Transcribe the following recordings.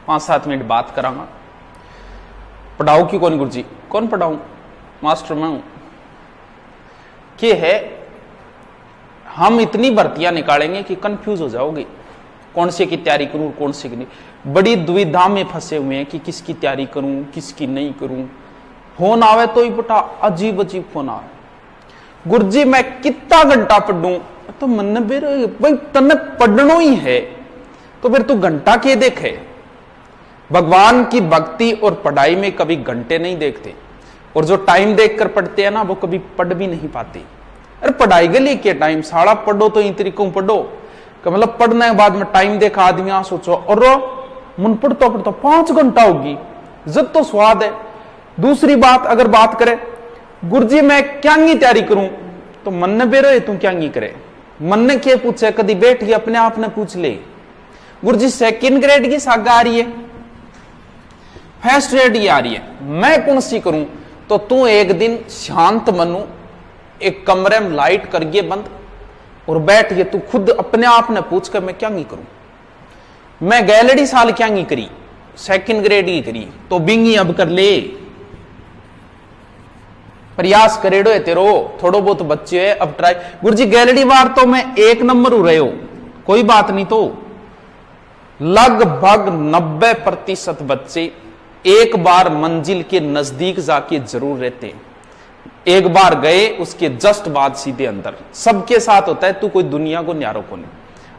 5-7 minute बात करांगा। पढ़ाओ कि कौन गुरुजी? कौन पढ़ाऊं? मास्टर मैं हूं। क्या है, हम इतनी भर्तियां निकालेंगे कि कंफ्यूज हो जाओगे, कौन से की तैयारी करूं, कौन से की नहीं। बड़ी दुविधा में फंसे हुए हैं कि किसकी तैयारी करूं, किसकी नहीं करूं। फोन आवे तो ही बेटा अजीब अजीब फोन आवे, गुरुजी मैं कितना घंटा पढ़ूं? तो मन भाई तने पढ़ना ही है तो फिर तू घंटा के देखे। भगवान की भक्ति और पढ़ाई में कभी घंटे नहीं देखते, और जो टाइम देखकर पढ़ते हैं ना वो कभी पढ़ भी नहीं पाते। अरे पढ़ाई के लिए क्या टाइम, सारा पढ़ो तो इन तरीकों पढ़ो, मतलब पढ़ने के बाद में टाइम देखा आदमी आ सोचो और मन पढ़ता पढ़ता 5 घंटा होगी, जब तो स्वाद है। दूसरी बात अगर बात करें गुरुजी मैं क्या तैयारी करूं, तो मन ने बेरो तू क्या करे, मन ने क्या पूछे, कभी बैठ के अपने आप ने पूछ ले। गुरुजी 2nd ग्रेड की सागा आ रही है, फर्स्ट ग्रेड की आ रही है, मैं कौन सी करूं? तो तू एक दिन शांत मनु एक कमरे में लाइट करिए बंद और बैठ के तू खुद अपने आप ने पूछ कर मैं क्या करूं। मैं गैलरी साल क्या करी, 2nd ग्रेड की करी, तो बिंगी अब कर ले, प्रयास करेडो है तेरो, थोड़ो बहुत बच्चे है अब ट्राई। गुरुजी गैलरी बार तो मैं 1 नंबर हो रहे हो, कोई बात नहीं। तो लगभग 90% बच्चे एक बार मंजिल के नजदीक जाके जरूर रहते हैं। एक बार गए उसके जस्ट बाद सीधे अंदर, सबके साथ होता है। तू कोई दुनिया को न्यारो को नहीं।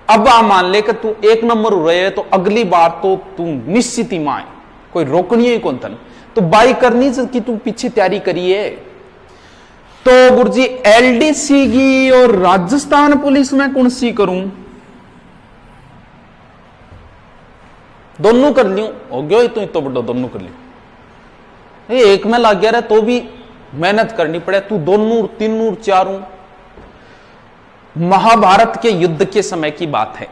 अब आ मान ले कि तू 1 नंबर हो रहे है तो अगली बार तो तू निश्चित ही माए, कोई रोकनी है कौन तन, तो बाई करनी कि तू पीछे तैयारी करिए। तो गुरुजी एलडीसी की और राजस्थान पुलिस में कौन सी करूं? दोनों कर लियो, हो गया तो बड़ो दोनों कर लियो। एक में लग गया रहा तो भी मेहनत करनी पड़े, तू 2 3 4। महाभारत के युद्ध के समय की बात है।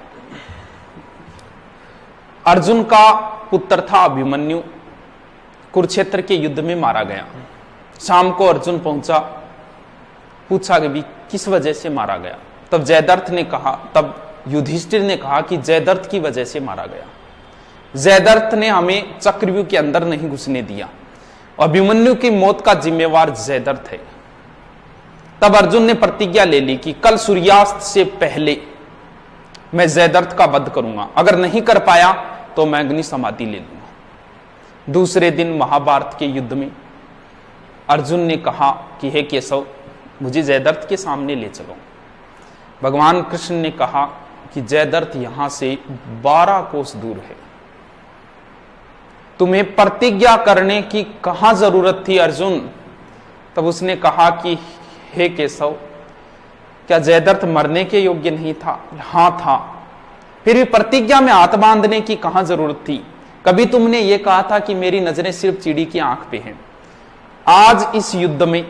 अर्जुन का पुत्र था अभिमन्यु, कुरुक्षेत्र के युद्ध में मारा गया। शाम को अर्जुन पहुंचा, पूछा कि भी किस वजह से मारा गया। तब जयद्रथ ने कहा, तब युधिष्ठिर ने कहा कि जयद्रथ की वजह से मारा गया। जयद्रथ ने हमें चक्रव्यूह के अंदर नहीं घुसने दिया, अभिमन्यु की मौत का जिम्मेवार जयद्रथ है। तब अर्जुन ने प्रतिज्ञा ले ली कि कल सूर्यास्त से पहले मैं जयद्रथ का वध करूंगा, अगर नहीं कर पाया तो मैं अग्नि समाधि ले लूंगा। दूसरे दिन महाभारत के युद्ध में अर्जुन ने कहा कि हे केशव मुझे जयद्रथ के सामने ले चलो। भगवान कृष्ण ने कहा कि जयद्रथ यहां से 12 कोस दूर है, तुम्हें प्रतिज्ञा करने की कहां जरूरत थी अर्जुन। तब उसने कहा कि हे केशव क्या जयद्रथ मरने के योग्य नहीं था? हां था, फिर भी प्रतिज्ञा में हाथ बांधने की कहां जरूरत थी? कभी तुमने यह कहा था कि मेरी नजरें सिर्फ चिड़ी की आंख पे हैं। आज इस युद्ध में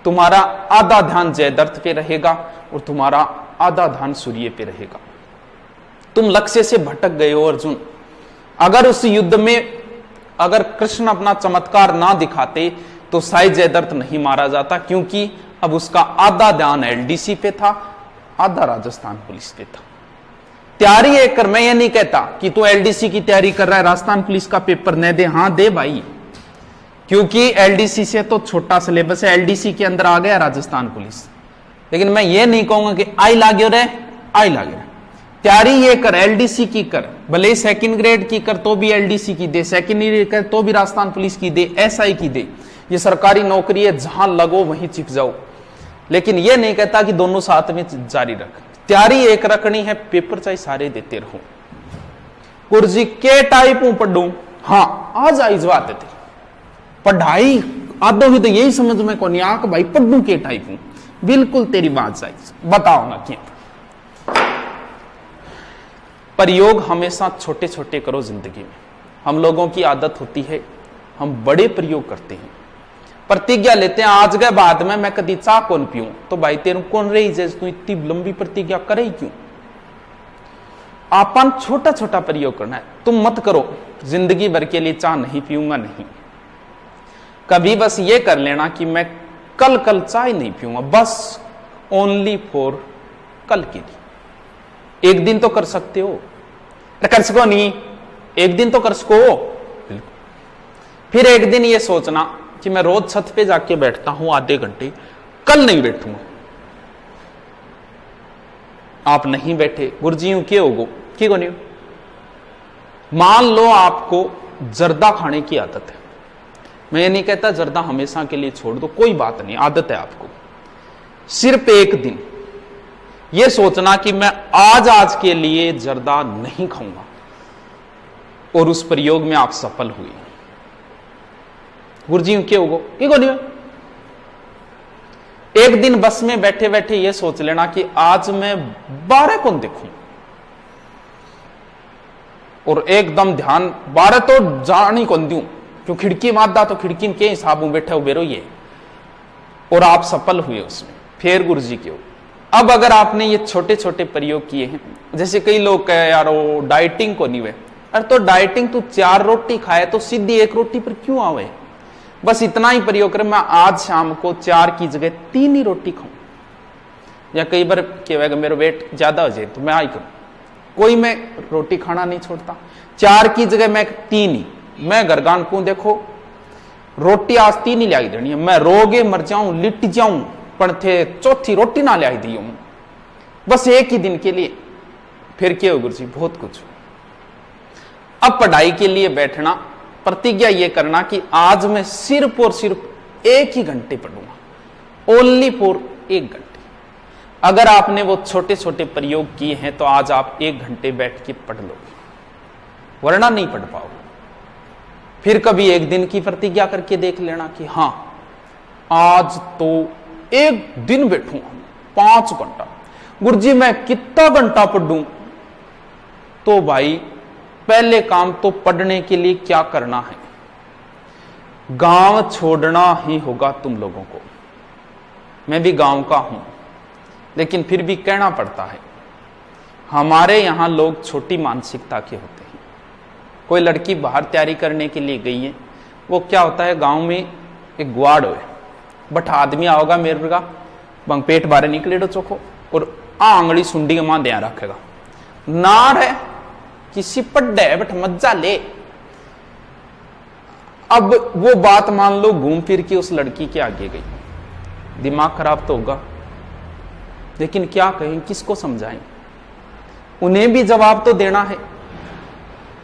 तुम्हारा आधा ध्यान जयद्रथ पे रहेगा और तुम्हारा आधा ध्यान सूर्य पे रहेगा। तुम लक्ष्य से भटक गए हो अर्जुन। अगर उस युद्ध में अगर कृष्ण अपना चमत्कार ना दिखाते तो शायद जयद्रथ नहीं मारा जाता, क्योंकि अब उसका आधा ध्यान एलडीसी पे था, आधा राजस्थान पुलिस पे था। तैयारी एक कर, मैं ये नहीं कहता कि तू एलडीसी की तैयारी कर रहा है राजस्थान पुलिस का पेपर न दे, हां दे भाई, क्योंकि एलडीसी से तो छोटा सिलेबस है, एलडीसी के अंदर आ गया राजस्थान पुलिस। लेकिन मैं ये नहीं कहूंगा कि आई लागो रे आई लागो। तैयारी ये कर, एलडीसी की कर, भले 2nd ग्रेड की कर तो भी एलडीसी की दे, 2nd ग्रेड कर तो भी राजस्थान पुलिस की दे, एसआई की दे। ये सरकारी नौकरी है, जहां लगो वहीं चिप जाओ। लेकिन ये नहीं कहता कि दोनों साथ में जारी रख। तैयारी एक रखनी है, पेपर चाहे सारे देते रहो। गुरुजी के टाइप हूं पढ़ू, हाँ आज आई बात है तेरी पढ़ाई आदो ही तो यही समझ में कौन आंख भाई पढ़ू के टाइप हूं, बिल्कुल तेरी बात सही, बताओ ना क्या। प्रयोग हमेशा छोटे छोटे करो जिंदगी में। हम लोगों की आदत होती है हम बड़े प्रयोग करते हैं, प्रतिज्ञा लेते हैं आज के बाद में मैं कभी चाह कौन पीऊं, तो भाई तेरू कौन रही जैसे तू इतनी लंबी प्रतिज्ञा करे क्यों। आपन छोटा छोटा प्रयोग करना है। तुम मत करो जिंदगी भर के लिए चाह नहीं पीऊंगा, नहीं, कभी बस ये कर लेना कि मैं कल कल चाय नहीं पीऊंगा, बस ओनली फॉर कल के लिए। एक दिन तो कर सकते हो, कर सको नहीं, एक दिन तो कर सको। फिर एक दिन ये सोचना कि मैं रोज छत पे जाके बैठता हूं आधे घंटे, कल नहीं बैठूंगा। आप नहीं बैठे, गुरुजी यूं क्यों होगो की को नहीं। मान लो आपको जर्दा खाने की आदत है, मैं ये नहीं कहता जर्दा हमेशा के लिए छोड़ दो, कोई बात नहीं, आदत है आपको। सिर्फ एक दिन ये सोचना कि मैं आज के लिए जर्दा नहीं खाऊंगा, और उस प्रयोग में आप सफल हुए। गुरुजी क्या होगा कि नहीं। एक दिन बस में बैठे बैठे ये सोच लेना कि आज मैं 12 कौन देखूं, और एकदम ध्यान 12 तो जानी कौन दूं, क्यों खिड़की मादा तो खिड़की के हिसाब में बैठे उबेरो ये, और आप सफल हुए उसमें। फिर गुरुजी क्यों। अब अगर आपने ये छोटे छोटे प्रयोग किए हैं, जैसे कई लोग कहे यार वो डाइटिंग को नहीं वे, अरे तो डाइटिंग तू 4 रोटी खाए तो सीधी 1 रोटी पर क्यों आवे। बस इतना ही प्रयोग करें, मैं आज शाम को 4 की जगह 3 ही रोटी खाऊं, या कई बार कहेगा मेरा वेट ज्यादा हो जाए तो मैं आई करूं, कोई मैं रोटी खाना नहीं छोड़ता। 4 की जगह मैं 3 ही, मैं घरगान को देखो रोटी आज 3 ही लाई देनी है, मैं रोगे मर जाऊं लिट जाऊं पण थे चौथी रोटी ना लाई दी हूं, बस एक ही दिन के लिए। फिर क्या हो गुरुजी, बहुत कुछ। अब पढ़ाई के लिए बैठना, प्रतिज्ञा ये करना कि आज मैं सिर्फ और सिर्फ 1 ही घंटे पढ़ूंगा, ओनली फॉर 1 घंटे। अगर आपने वो छोटे छोटे प्रयोग किए हैं तो आज आप 1 घंटे बैठ के पढ़ लोगे, वरना नहीं पढ़ पाओगे। फिर कभी एक दिन की प्रतिज्ञा करके देख लेना कि हां आज तो 1 दिन बैठूंगा 5 घंटा। गुरुजी मैं कितना घंटा पढ़ूं, तो भाई पहले काम तो पढ़ने के लिए क्या करना है, गांव छोड़ना ही होगा तुम लोगों को। मैं भी गांव का हूं, लेकिन फिर भी कहना पड़ता है, हमारे यहां लोग छोटी मानसिकता के होते हैं। कोई लड़की बाहर तैयारी करने के लिए गई है, वो क्या होता है गांव में एक ग्वाड़ हो, बट आदमी आओगा मेरे का बंग पेट बारे निकले चोखो, और आंगली सुंडी मां ध्यान रखेगा ना रे किसी पड्डे बट मज्जा ले। अब वो बात मान लो घूम फिर के उस लड़की के आगे गई, दिमाग खराब तो होगा, लेकिन क्या कहें, किसको समझाएं, उन्हें भी जवाब तो देना है।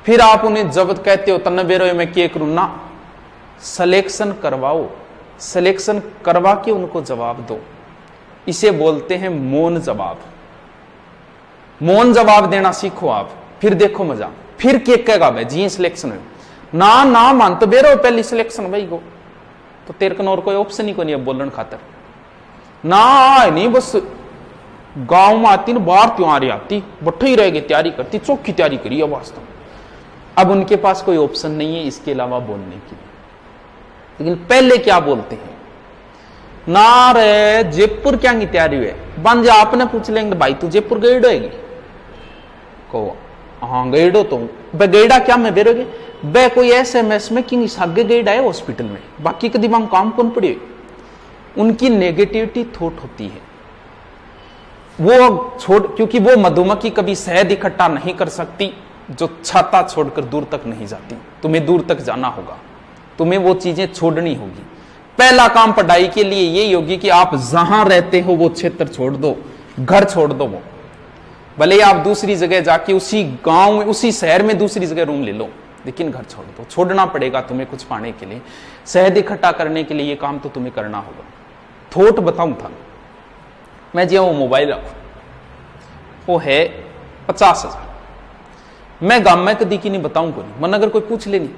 फिर आप उन्हें जब कहते हो तन्ने बेरो मैं क्या करूं ना, सिलेक्शन करवाओ, सिलेक्शन करवा के उनको जवाब दो। इसे बोलते हैं मौन जवाब। मौन जवाब देना सीखो आप, फिर देखो मजा। फिर क्या कहेगा भाई जी सिलेक्शन है ना ना मान तो बेरो पहली सिलेक्शन भाई को, तो तेरे कन और कोई ऑप्शन ही को नहीं है बोलने खातर ना, नहीं बस गांव में आती ना बाहर त्योहारी आती बट्ठे ही रहेगी, तैयारी करती चौखी तैयारी करी है वास्तव। अब उनके पास कोई ऑप्शन नहीं है इसके अलावा बोलने के लिए, लेकिन पहले क्या बोलते हैं ना रे जयपुर क्या की तैयारी हुई, बंद आपने पूछ लेंगे भाई तू जयपुर गई रहेगी, को हाँ गईडो तो बे गईडा क्या मैं बेरोगे बे कोई SMS में कि सागे गईडा है हॉस्पिटल में, बाकी के दिमाग काम कौन पड़ी। उनकी नेगेटिविटी थॉट होती है, वो छोड़, क्योंकि वो मधुमक्खी कभी शहद इकट्ठा नहीं कर सकती जो छाता छोड़कर दूर तक नहीं जाती। तुम्हें दूर तक जाना होगा, तुम्हें वो चीजें छोड़नी होगी। पहला काम पढ़ाई के लिए यही होगी कि आप जहां रहते हो वो क्षेत्र छोड़ दो, घर छोड़ दो। वो भले आप दूसरी जगह जाके उसी गांव में उसी शहर में दूसरी जगह रूम ले लो, लेकिन घर छोड़ दो। छोड़ना पड़ेगा तुम्हें कुछ पाने के लिए, शहद इकट्ठा करने के लिए ये काम तो तुम्हें करना होगा। थोट बताऊं था मैं जी, वो मोबाइल रखू वो है 50,000, मैं गांव में कदी की नहीं बताऊं को नहीं, मन अगर कोई पूछ ले नहीं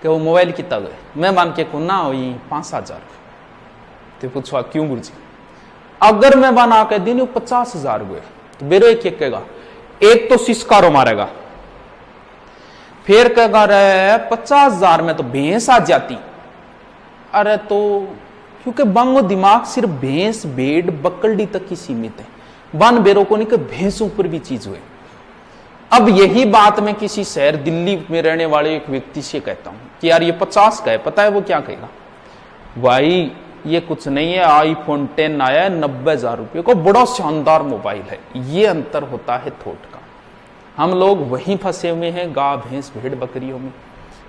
कि वो मोबाइल कितना गए, मैं मान के को ना हो 5,000 तो पूछवा क्यों गुरुजी, अगर मैं बना के दिन 50,000 गए तो बेरो एक कहेगा, एक तो सिस्कारो मारेगा, फिर कहेगा रे 50,000 में तो भैंस आ जाती। अरे तो क्योंकि बंगो दिमाग सिर्फ भैंस भेड़ बकरडी तक ही सीमित है, बन बेरो को नहीं कि भैंसों पर भी चीज हुए। अब यही बात मैं किसी शहर दिल्ली में रहने वाले एक व्यक्ति से कहता हूं कि यार ये 50 का है, पता है वो क्या कहेगा, भाई ये कुछ नहीं है, iPhone 10 आया है 90,000 रुपये को, बड़ा शानदार मोबाइल है। ये अंतर होता है थॉट का। हम लोग वहीं फंसे हुए हैं, गाय भैंस भेड़ बकरियों में।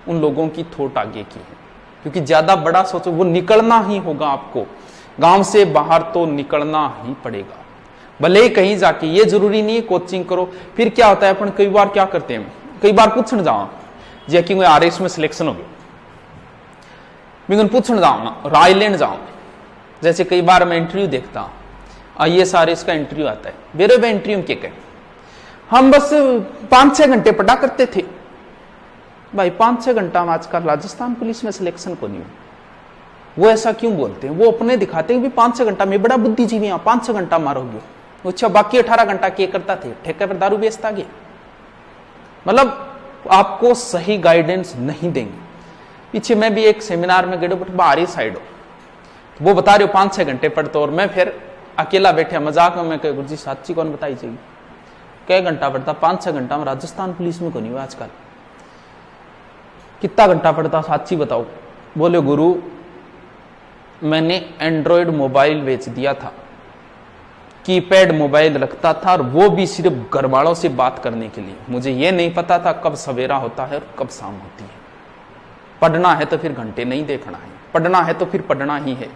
उन लोगों की थोट आगे की है, क्योंकि ज्यादा बड़ा सोचो, वो निकलना ही होगा आपको, गांव से बाहर तो निकलना ही पड़ेगा, भले ही कहीं जाके। ये जरूरी नहीं है कोचिंग करो। फिर क्या होता है, अपन कई बार क्या करते हैं, कई बार पूछने जाओ जे कि मैं RS में सिलेक्शन हो गया, मैं पूछने जाऊँ ना, राय लेने जाऊँ। जैसे कई बार मैं इंटरव्यू देखता हूँ, IAS RS का इंटरव्यू आता है, मेरे में इंटरव्यू के कहें हम बस 5-6 घंटे पढ़ा करते थे। भाई 5-6 घंटा में आजकल राजस्थान पुलिस में सिलेक्शन को नहीं हो। वो ऐसा क्यों बोलते हैं, वो अपने दिखाते हैं भी 5-6 घंटा में बड़ा बुद्धिजीवी, 5-6 घंटा मारोगे। अच्छा, बाकी 18 घंटा क्या करता थे, ठेके पर दारू बेचता गया। मतलब आपको सही गाइडेंस नहीं देंगे। पीछे मैं भी एक सेमिनार में गए, बाहरी साइड हो, तो वो बता रहे हो 5-6 घंटे पढ़ते, और मैं फिर अकेला बैठा मजाक में, मैं कह गुरु जी साची कौन बताई चाहिए, कै घंटा पढ़ता, 5-6 घंटा में राजस्थान पुलिस में को नहीं हुआ आजकल। कितना घंटा पढ़ता साची बताओ। बोले गुरु मैंने एंड्रॉयड मोबाइल बेच दिया था, कीपैड मोबाइल रखता था, और वो भी सिर्फ घर वालों से बात करने के लिए। मुझे ये नहीं पता था कब सवेरा होता है और कब शाम होती है। पढ़ना है तो फिर घंटे नहीं देखना है, पढ़ना है तो फिर पढ़ना ही है।